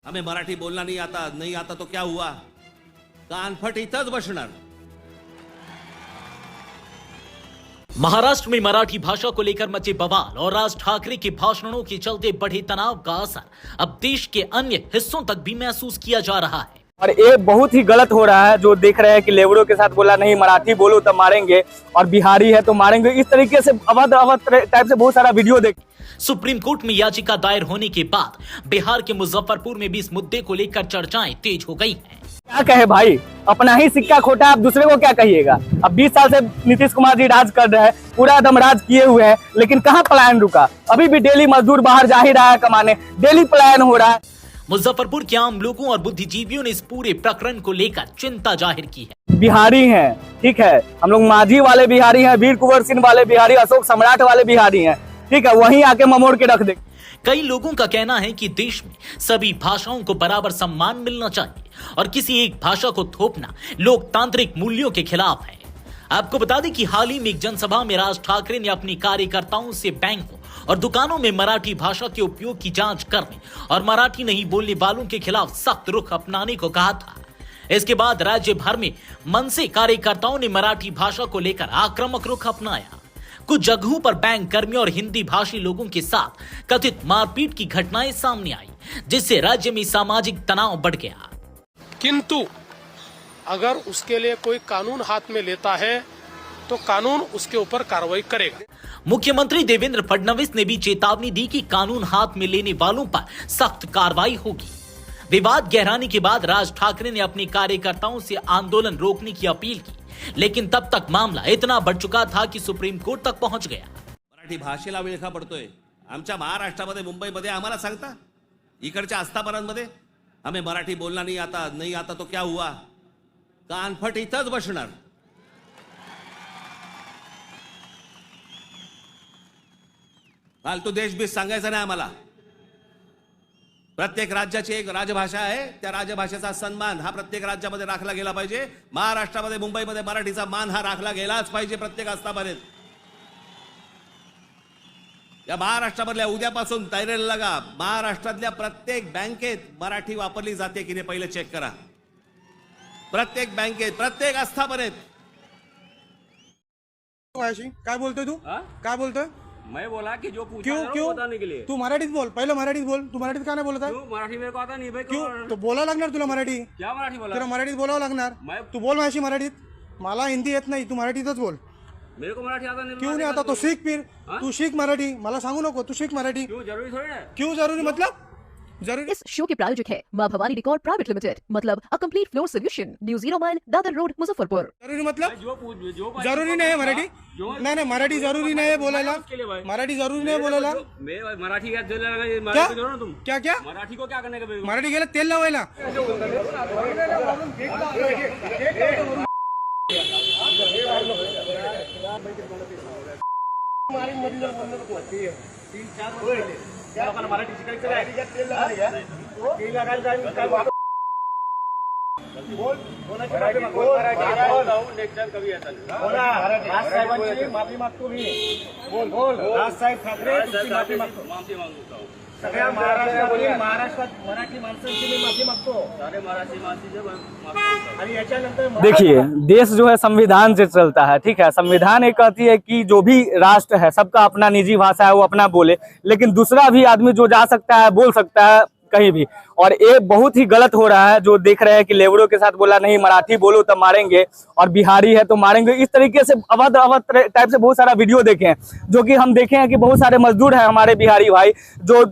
हमें मराठी बोलना नहीं आता तो क्या हुआ, कानफट इथंच बसणार। महाराष्ट्र में मराठी भाषा को लेकर मचे बवाल और राज ठाकरे के भाषणों के चलते बढ़े तनाव का असर अब देश के अन्य हिस्सों तक भी महसूस किया जा रहा है। और ये बहुत ही गलत हो रहा है जो देख रहे हैं कि लेबरों के साथ बोला नहीं मराठी बोलो तो मारेंगे और बिहारी है तो मारेंगे, इस तरीके से अवध टाइप से बहुत सारा वीडियो देख। सुप्रीम कोर्ट में याचिका दायर होने के बाद बिहार के मुजफ्फरपुर में भी इस मुद्दे को लेकर चर्चाएं तेज हो गई हैं। क्या कहे भाई, अपना ही सिक्का खोटा, आप दूसरे को क्या कहिएगा। अब 20 साल से नीतीश कुमार जी राज कर रहे हैं, पूरा दम राज किए हुए हैं, लेकिन कहाँ पलायन रुका। अभी भी डेली मजदूर बाहर जा ही रहा है कमाने, डेली पलायन हो रहा है। मुजफ्फरपुर के आम लोगों और बुद्धिजीवियों ने इस पूरे प्रकरण को लेकर चिंता जाहिर की है। बिहारी हैं, ठीक है, हम लोग माझी वाले बिहारी हैं, वीर कुंवर सिंह वाले बिहारी, अशोक सम्राट वाले बिहारी हैं, ठीक है, वहीं आके ममोड़ के रख दे। कई लोगों का कहना है कि देश में सभी भाषाओं को बराबर सम्मान मिलना चाहिए और किसी एक भाषा को थोपना लोकतांत्रिक मूल्यों के खिलाफ है। आपको बता दें कि हाल ही में एक जनसभा में राज ठाकरे ने अपनी कार्यकर्ताओं से बैंकों और दुकानों में मराठी भाषा के उपयोग की जांच करने और मराठी नहीं बोलने वालों के खिलाफ सख्त रुख अपनाने को कहा था। इसके बाद राज्य भर में मनसे कार्यकर्ताओं ने मराठी भाषा को लेकर आक्रामक रुख अपनाया। कुछ जगहों पर बैंक कर्मियों और हिंदी भाषी लोगों के साथ कथित मारपीट की घटनाएं सामने आई, जिससे राज्य में सामाजिक तनाव बढ़ गया। किंतु अगर उसके लिए कोई कानून हाथ में लेता है तो कानून उसके ऊपर कार्रवाई करेगा। मुख्यमंत्री देवेंद्र फडणवीस ने भी चेतावनी दी कि कानून हाथ में लेने वालों पर सख्त कार्रवाई होगी। विवाद गहराने के बाद राज ठाकरे ने अपने कार्यकर्ताओं से आंदोलन रोकने की अपील की, लेकिन तब तक मामला इतना बढ़ चुका था कि सुप्रीम कोर्ट तक पहुंच गया। मराठी भाषेला विळखा पडतोय आमच्या महाराष्ट्रामध्ये, मुंबईमध्ये आम्हाला सांगता, इकडच्या आस्थापनांमध्ये हमें मराठी बोलना नहीं आता तो क्या हुआ, कानफट इथंच बसणार। फालतू देशबीज सांगायचं नाही आम्हाला। प्रत्येक राज्याची एक राजभाषा आहे, त्या राजभाषेचा सन्मान हा प्रत्येक राज्यामध्ये राखला गेला पाहिजे। महाराष्ट्रामध्ये, मुंबईमध्ये मराठीचा मान हा राखला गेलाच पाहिजे प्रत्येक आस्थापनेत। या महाराष्ट्रामधल्या उद्यापासून तयारीला लागा। महाराष्ट्रातल्या प्रत्येक बँकेत मराठी वापरली जाते की नाही पहिले चेक करा। प्रत्येक बँकेत, प्रत्येक आस्थापनेत। काय बोलतोय तू? काय बोलतोय? मैं बोला कि जो पूछा क्यों बताने के लिए। तू मराठीत बोल, पहले मराठीत बोल। तू मराठीत का नाही बोलत आहे? क्यों मराठी मेरे को आता नहीं भाई। क्यों? तो बोला लागणार तुला मराठी। क्या मराठी बोला? तुला मराठीत बोलावं लागणार। तू बोल माझी मराठीत। मला हिंदी येत नाही, तू मराठीतच बोल। मेरे को मराठी आता नहीं। क्यों नहीं आता? तो सीख फिर। तू सीख मराठी, मला सांगू नको, तू सीख मराठी। क्यों जरूरी थोड़ी है? क्यों जरूरी मतलब? जरूरी। इस शो के प्रायोजक है मां भवानी डेकोर प्राइवेट लिमिटेड, मतलब a complete floor solution, new 0 mile Dadar road Muzaffarpur. जरूरी मतलब? जो जरूरी नाही है मराठी। नाही नाही, मराठी जरूरी नाही है बोलायला। मराठी जरूरी नहीं बोलायला। मैं मराठी क्या दिल लगा, क्या मराठी को तुम क्या क्या मराठी को क्या करने का? मराठी गेलं तेल लावायला। मराठी शिकायचं माफी मागतो मी। बोल राजसाहेब ठाकरे, माफी मागतो सगळ्या महाराष्ट्रात मराठी माणसांची मी माफी मागतो। सारे मराठी माणसांची आणि याच्यानंतर देखिए, देश जो है संविधान से चलता है, ठीक है। संविधान ये कहती है कि जो भी राष्ट्र है सबका अपना निजी भाषा है, वो अपना बोले, लेकिन दूसरा भी आदमी जो जा सकता है बोल सकता है कहीं भी। और ये बहुत ही गलत हो रहा है जो देख रहे हैं कि लेबरों के साथ बोला नहीं मराठी बोलो तो मारेंगे और बिहारी है तो मारेंगे, इस तरीके से अवध टाइप से बहुत सारा वीडियो देखे हैं। जो कि हम देखे हैं कि बहुत सारे मजदूर हैं हमारे बिहारी भाई जो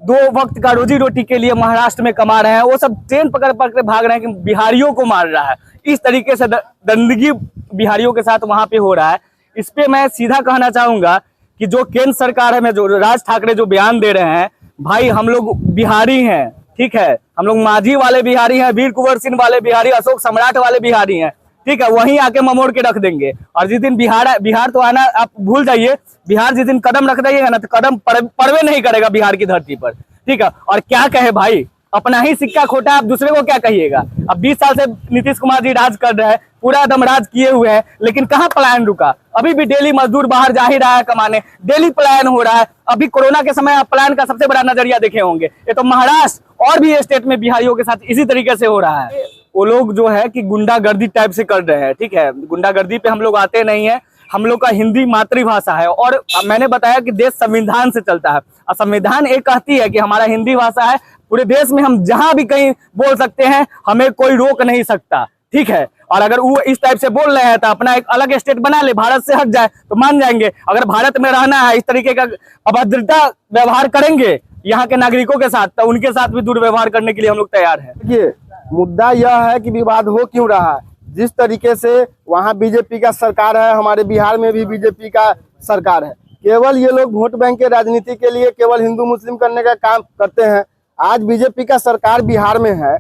2 वक्त का रोजी रोटी के लिए महाराष्ट्र में कमा रहे हैं, वो सब ट्रेन पकड़ पकड़ भाग रहे हैं कि बिहारियों को मार रहा है। इस तरीके से दंदगी बिहारियों के साथ वहां पे हो रहा है। इस पे मैं सीधा कहना चाहूंगा कि जो केंद्र सरकार है, में जो राज ठाकरे जो बयान दे रहे हैं, भाई हम लोग बिहारी हैं, ठीक है, हम लोग माझी वाले बिहारी हैं, वीर कुंवर सिंह वाले बिहारी, अशोक सम्राट वाले बिहारी हैं, ठीक है, वहीं आके ममोड़ के रख देंगे। और जिस दिन बिहार तो आना आप भूल जाइए, बिहार जिस दिन कदम रख देगा ना तो कदम पड़वे नहीं करेगा बिहार की धरती पर, ठीक है। और क्या कहे भाई, अपना ही सिक्का खोटा, आप दूसरे को क्या कहिएगा। अब 20 साल से नीतीश कुमार जी राज कर रहे हैं, पूरा दमराज किए हुए हैं, लेकिन कहाँ पलायन रुका? अभी भी डेली मजदूर बाहर जा ही रहा है कमाने, डेली पलायन हो रहा है। अभी कोरोना के समय आप पलायन का सबसे बड़ा नजरिया देखे होंगे, ये तो महाराष्ट्र और भी स्टेट में बिहारियों के साथ इसी तरीके से हो रहा है। वो लोग जो है कि गुंडागर्दी टाइप से कर रहे हैं, ठीक है, गुंडागर्दी पे हम लोग आते नहीं है। हम लोग का हिंदी मातृभाषा है और मैंने बताया कि देश संविधान से चलता है और संविधान एक कहती है कि हमारा हिंदी भाषा है, पूरे देश में हम जहां भी कहीं बोल सकते हैं, हमें कोई रोक नहीं सकता, ठीक है। और अगर वो इस टाइप से बोल रहे हैं तो अपना एक अलग स्टेट बना ले, भारत से हट जाए तो मान जाएंगे। अगर भारत में रहना है, इस तरीके का अभद्रता व्यवहार करेंगे यहाँ के नागरिकों के साथ, तो उनके साथ भी दुर्व्यवहार करने के लिए हम लोग तैयार हैं। देखिए, मुद्दा यह है कि विवाद हो क्यों रहा है। जिस तरीके से वहाँ बीजेपी का सरकार है, हमारे बिहार में भी बीजेपी का सरकार है। केवल ये लोग वोट बैंक के राजनीति के लिए केवल हिंदू मुस्लिम करने का काम करते हैं। आज बीजेपी का सरकार बिहार में है,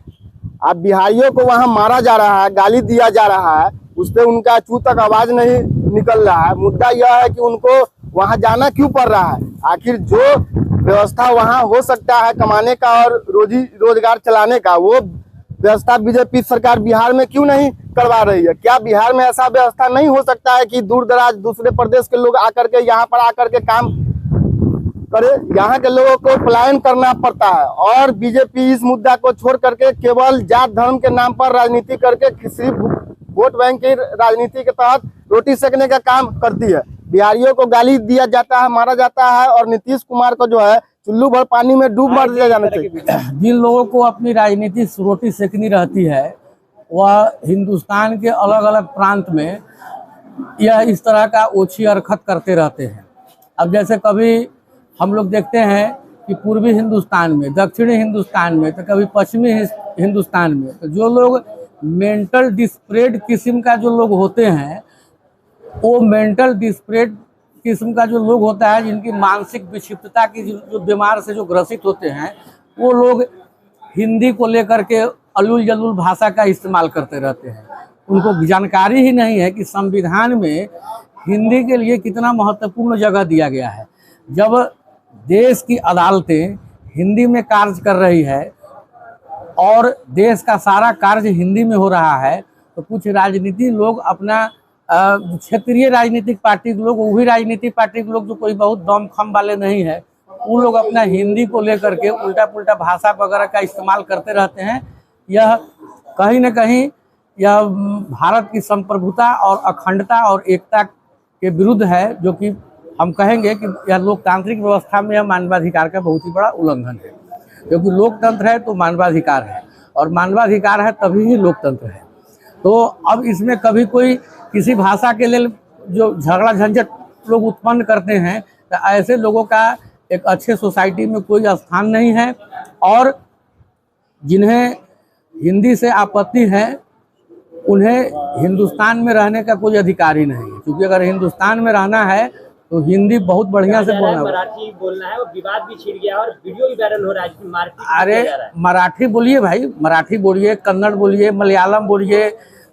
अब बिहारियों को वहाँ मारा जा रहा है, गाली दिया जा रहा है, उस पर उनका चू तक आवाज नहीं निकल रहा है। मुद्दा यह है कि उनको वहाँ जाना क्यों पड़ रहा है। आखिर जो व्यवस्था वहाँ हो सकता है कमाने का और रोजी रोजगार चलाने का, वो व्यवस्था बीजेपी सरकार बिहार में क्यों नहीं करवा रही है? क्या बिहार में ऐसा व्यवस्था नहीं हो सकता है कि दूर दराज दूसरे प्रदेश के लोग आकर के यहाँ पर आकर के काम करे? यहाँ के लोगों को पलायन करना पड़ता है और बीजेपी इस मुद्दा को छोड़ करके केवल जात धर्म के नाम पर राजनीति करके सिर्फ वोट बैंक की राजनीति के तहत रोटी सेकने का काम करती है। बिहारियों को गाली दिया जाता है, मारा जाता है और नीतीश कुमार को जो है चुल्लू भर पानी में डूब मर दिया जाना चाहिए। जिन लोगों को अपनी राजनीति रोटी सेकनी रहती है, वह हिंदुस्तान के अलग अलग प्रांत में यह इस तरह का ओछी हरकत करते रहते हैं। अब जैसे कभी हम लोग देखते हैं कि पूर्वी हिंदुस्तान में, दक्षिणी हिंदुस्तान में, तो कभी पश्चिमी हिंदुस्तान में, तो जो लोग मेंटल डिस्प्रेड किस्म का जो लोग होते हैं, वो मेंटल डिस्प्रेड किस्म का जो लोग होता है, जिनकी मानसिक विक्षिप्तता की जो बीमार से जो ग्रसित होते हैं, वो लोग हिंदी को लेकर के अलूल जलूल भाषा का इस्तेमाल करते रहते हैं। उनको जानकारी ही नहीं है कि संविधान में हिंदी के लिए कितना महत्वपूर्ण जगह दिया गया है। जब देश की अदालतें हिंदी में कार्य कर रही है और देश का सारा कार्य हिंदी में हो रहा है, तो कुछ राजनीति लोग अपना क्षेत्रीय राजनीतिक पार्टी के लोग, वही राजनीतिक पार्टी के लोग जो कोई बहुत दमखम वाले नहीं है, वो लोग अपना हिंदी को लेकर के उल्टा पुल्टा भाषा वगैरह का इस्तेमाल करते रहते हैं। यह कहीं न कहीं यह भारत की संप्रभुता और अखंडता और एकता के विरुद्ध है, जो कि हम कहेंगे कि यह लोकतांत्रिक व्यवस्था में यह मानवाधिकार का बहुत ही बड़ा उल्लंघन है। क्योंकि लोकतंत्र है तो मानवाधिकार है, और मानवाधिकार है तभी ही लोकतंत्र है। तो अब इसमें कभी कोई किसी भाषा के लिए जो झगड़ा झंझट लोग उत्पन्न करते हैं, तो ऐसे लोगों का एक अच्छे सोसाइटी में कोई स्थान नहीं है। और जिन्हें हिंदी से आपत्ति है, उन्हें हिंदुस्तान में रहने का कोई अधिकार ही नहीं है। क्योंकि अगर हिंदुस्तान में रहना है तो हिंदी बहुत बढ़िया से बोलना है, मराठी बोलना है। और विवाद भी छिड़ गया और वीडियो भी वायरल हो रहा है। अरे मराठी बोलिए भाई, मराठी बोलिए, कन्नड़ बोलिए, मलयालम बोलिए,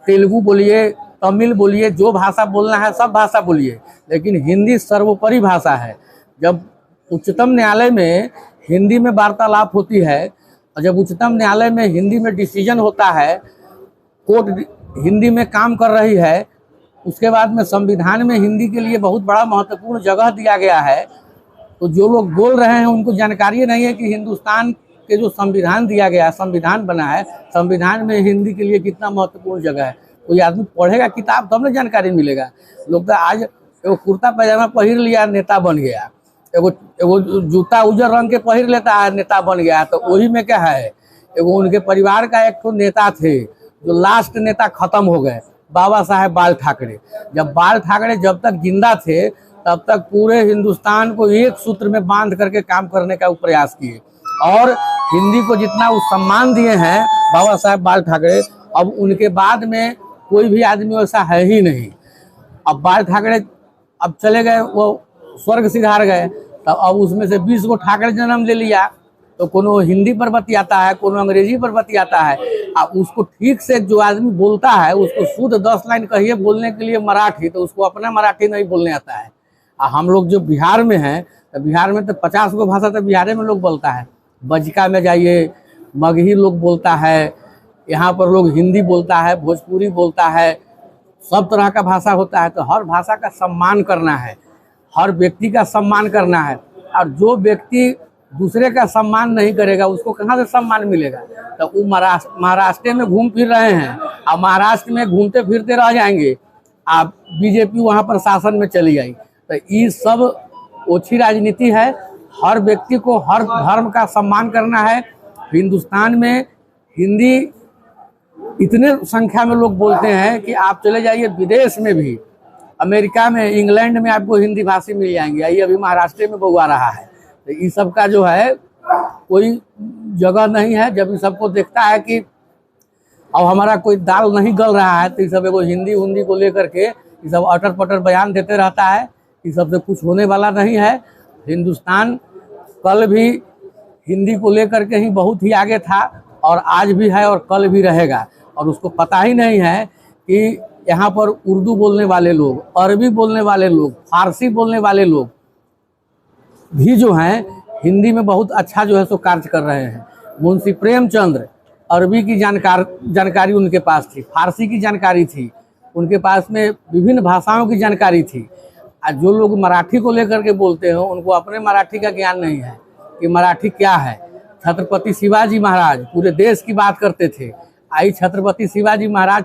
तेलुगु बोलिए, तमिल बोलिए, जो भाषा बोलना है सब भाषा बोलिए, लेकिन हिंदी सर्वोपरि भाषा है। जब उच्चतम न्यायालय में हिंदी में वार्तालाप होती है और जब उच्चतम न्यायालय में हिंदी में डिसीजन होता है, कोर्ट हिंदी में काम कर रही है, उसके बाद में संविधान में हिंदी के लिए बहुत बड़ा महत्वपूर्ण जगह दिया गया है, तो जो लोग बोल रहे हैं उनको जानकारी नहीं है कि हिंदुस्तान के जो संविधान दिया गया है, संविधान बना है, संविधान में हिंदी के लिए कितना महत्वपूर्ण जगह है। कोई आदमी पढ़ेगा किताब तब ना जानकारी मिलेगा। लोग तो आज एगो कुर्ता पैजामा पहिर लिया, नेता बन गया, एगो जूता उजर रंग के पहिर लेता है, नेता बन गया। तो वही में क्या है, एगो उनके परिवार का एक तो नेता थे जो लास्ट नेता खत्म हो गए, बाबा साहेब बाल ठाकरे। जब बाल ठाकरे जब तक जिंदा थे तब तक पूरे हिंदुस्तान को एक सूत्र में बांध करके काम करने का प्रयास किए, और हिंदी को जितना वो सम्मान दिए हैं बाबा साहेब बाल ठाकरे, अब उनके बाद में कोई भी आदमी वैसा है ही नहीं। अब बाल ठाकरे अब चले गए, वो स्वर्ग सिधार गए, तब अब उसमें से 20 को ठाकरे जन्म ले लिया। तो कोनो हिंदी पर बतियाता है, कोनो अंग्रेजी पर बतियाता है। अब उसको ठीक से जो आदमी बोलता है उसको शुद्ध 10 लाइन कहिए बोलने के लिए मराठी, तो उसको अपना मराठी नहीं बोलने आता है। हम लोग जो बिहार में हैं, तो बिहार में तो 50 गो भाषा तो बिहार में लोग बोलता है। बजका में जाइए, मगही लोग बोलता है, यहाँ पर लोग हिंदी बोलता है, भोजपुरी बोलता है, सब तरह का भाषा होता है, तो हर भाषा का सम्मान करना है, हर व्यक्ति का सम्मान करना है। और जो व्यक्ति दूसरे का सम्मान नहीं करेगा उसको कहाँ से सम्मान मिलेगा? तो वो महाराष्ट्र में घूम फिर रहे हैं, और महाराष्ट्र में घूमते फिरते रह जाएंगे, आप बीजेपी वहाँ पर शासन में चली आई। तो ये सब ओछी राजनीति है। हर व्यक्ति को हर धर्म का सम्मान करना है। हिंदुस्तान में हिंदी इतने संख्या में लोग बोलते हैं कि आप चले जाइए विदेश में भी, अमेरिका में, इंग्लैंड में आपको हिंदी भाषी मिल जाएंगे। ये अभी महाराष्ट्र में बहु आ रहा है। तो इस सब का जो है कोई जगह नहीं है। जब इस सबको देखता है कि अब हमारा कोई दाल नहीं गल रहा है, तो इस सब एगो हिंदी को लेकर के ये सब अटर पटर बयान देते रहता है। इस सब से कुछ होने वाला नहीं है। हिंदुस्तान कल भी हिंदी को लेकर के ही बहुत ही आगे था, और आज भी है, और कल भी रहेगा। और उसको पता ही नहीं है कि यहाँ पर उर्दू बोलने वाले लोग, अरबी बोलने वाले लोग, फारसी बोलने वाले लोग भी जो हैं हिंदी में बहुत अच्छा जो है सो कार्य कर रहे हैं। मुंशी प्रेमचंद्र, अरबी की जानकारी उनके पास थी, फारसी की जानकारी थी, उनके पास में विभिन्न भाषाओं की जानकारी थी। और जो लोग मराठी को लेकर के बोलते हैं उनको अपने मराठी का ज्ञान नहीं है कि मराठी क्या है। छत्रपति शिवाजी महाराज पूरे देश की बात करते थे। आई छत्रपति शिवाजी महाराज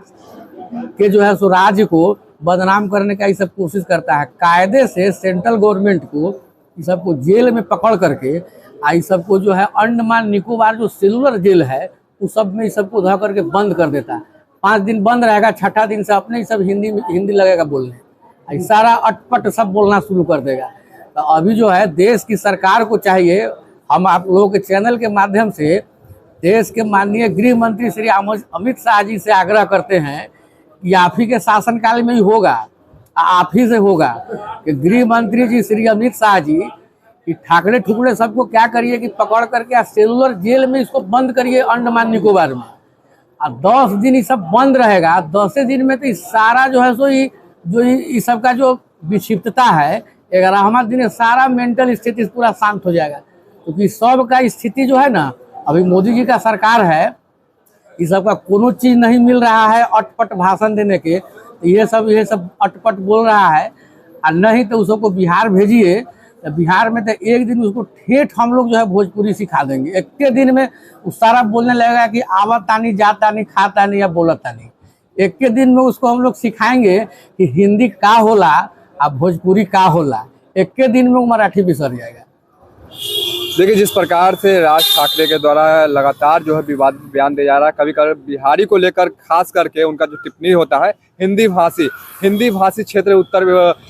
के जो है सो राज्य को बदनाम करने का ये सब कोशिश करता है। कायदे से सेंट्रल गवर्नमेंट को ये सबको जेल में पकड़ करके आई सबको जो है अंडमान निकोबार जो सेलुलर जेल है उस सब में ये सबको धो करके बंद कर देता है। 5 दिन बंद रहेगा, छठा दिन से अपने ही सब हिंदी लगेगा बोलने, सारा अटपट सब बोलना शुरू कर देगा। तो अभी जो है देश की सरकार को चाहिए, हम आप लोगों के चैनल के माध्यम से देश के माननीय गृह मंत्री श्री अमित शाह जी से आग्रह करते हैं कि आप ही के शासनकाल में ही होगा, आप ही से होगा कि गृह मंत्री जी श्री अमित शाह जी कि ठाकरे ठुकरे सबको क्या करिए कि पकड़ करके सेलुलर जेल में इसको बंद करिए अंडमान निकोबार में। और 10 दिन ये सब बंद रहेगा। 10 दिन में तो सारा जो है सो ये सबका जो विक्षिप्तता है 11वां दिन सारा मेंटल स्थिति पूरा शांत हो जाएगा। क्योंकि सब का स्थिति जो है ना, अभी मोदी जी का सरकार है, ये सब का कोनो चीज नहीं मिल रहा है अटपट भाषण देने के। तो ये सब अटपट बोल रहा है। और नहीं तो उसको बिहार भेजिए, तो बिहार में तो एक दिन उसको ठेठ हम लोग जो है भोजपुरी सिखा देंगे। एक दिन में वो सारा बोलने लगेगा कि आवत तानी, जाता नहीं, खाता नहीं या बोलता नहीं। एक के दिन में उसको हम लोग सिखाएंगे कि हिंदी का होला और भोजपुरी का होला। एक के दिन में वो मराठी बिसर जाएगा। देखिए, जिस प्रकार से राज ठाकरे के द्वारा लगातार जो है विवादित बयान दिया जा रहा है, कभी कभी बिहारी को लेकर खास करके उनका जो टिप्पणी होता है हिंदी भाषी क्षेत्र उत्तर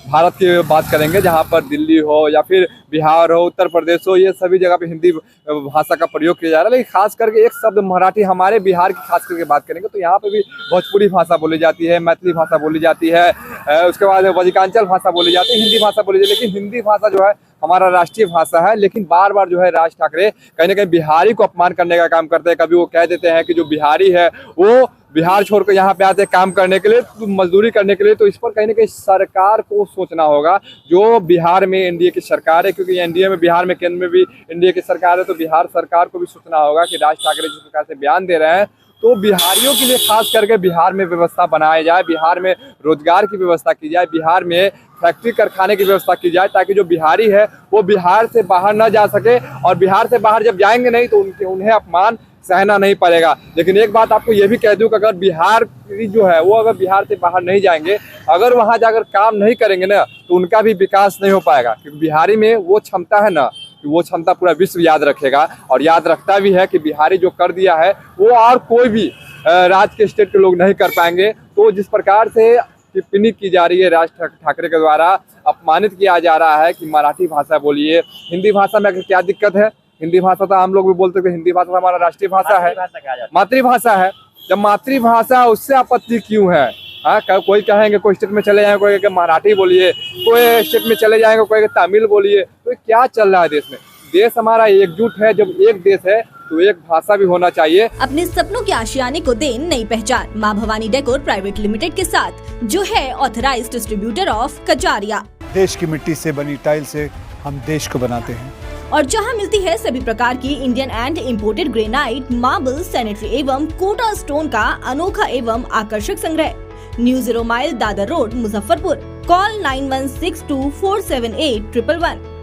भारत की बात करेंगे, जहां पर दिल्ली हो या फिर बिहार हो, उत्तर प्रदेश हो, ये सभी जगह पे हिंदी भाषा का प्रयोग किया जा रहा है। लेकिन खास करके एक शब्द मराठी, हमारे बिहार की खास करके बात करेंगे तो यहाँ पे भी भोजपुरी भाषा बोली जाती है, मैथिली भाषा बोली जाती है, उसके बाद वजिकांचल भाषा बोली जाती है, हिंदी भाषा बोली जाती है। लेकिन हिंदी भाषा जो है हमारा राष्ट्रीय भाषा है। लेकिन बार बार जो है राज ठाकरे कहीं ना कहीं बिहारी को अपमान करने का काम करते हैं। कभी वो कह देते हैं कि जो बिहारी है वो बिहार छोड़कर यहाँ पे आते हैं काम करने के लिए, मजदूरी करने के लिए। तो इस पर कहीं ना कहीं सरकार को सोचना होगा, जो बिहार में एनडीए की सरकार है, क्योंकि एनडीए में बिहार में केंद्र में भी एनडीए की सरकार है, तो बिहार सरकार को भी सोचना होगा कि राज ठाकरे जिस प्रकार से बयान दे रहे हैं तो बिहारियों के लिए खास करके बिहार में व्यवस्था बनाया जाए, बिहार में रोजगार की व्यवस्था की जाए, बिहार में फैक्ट्री कारखाने की व्यवस्था की जाए, ताकि जो बिहारी है वो बिहार से बाहर न जा सके। और बिहार से बाहर जब जाएंगे नहीं तो उन्हें अपमान सहना नहीं पड़ेगा। लेकिन एक बात आपको ये भी कह दूं कि अगर बिहार जो है वो अगर बिहार से बाहर नहीं जाएंगे, अगर वहां जाकर काम नहीं करेंगे ना, तो उनका भी विकास नहीं हो पाएगा। क्योंकि बिहारी में वो क्षमता है ना, वो क्षमता पूरा विश्व याद रखेगा, और याद रखता भी है कि बिहारी जो कर दिया है वो और कोई भी राज्य के स्टेट के लोग नहीं कर पाएंगे। तो जिस प्रकार से टिप्पणी की जा रही है राज ठाकरे के द्वारा, अपमानित किया जा रहा है कि मराठी भाषा बोलिए, हिंदी भाषा में क्या दिक्कत है? हिंदी भाषा तो हम लोग भी बोलते हैं, हिंदी भाषा हमारा राष्ट्रीय भाषा है, मातृभाषा है। जब मातृभाषा, उससे आपत्ति क्यों है? हाँ, कोई कहेंगे कोई स्टेट में चले जाएंगे, कोई कहेंगे मराठी बोलिए, कोई स्टेट में चले जाएंगे, कोई तमिल बोलिए। तो क्या चल रहा है देश में? देश हमारा एकजुट है। जब एक देश है तो एक भाषा भी होना चाहिए। अपने सपनों के आशियाने को दे नई पहचान माँ भवानी डेकोर प्राइवेट लिमिटेड के साथ, जो है ऑथराइज्ड डिस्ट्रीब्यूटर ऑफ कजारिया। देश की मिट्टी से बनी टाइल से हम देश को बनाते हैं, और जहां मिलती है सभी प्रकार की Indian and imported granite, marble, sanitary एवं कोटा स्टोन का अनोखा एवं आकर्षक संग्रह। New 0 mile Dadar road Muzaffarpur. Call 9162478111।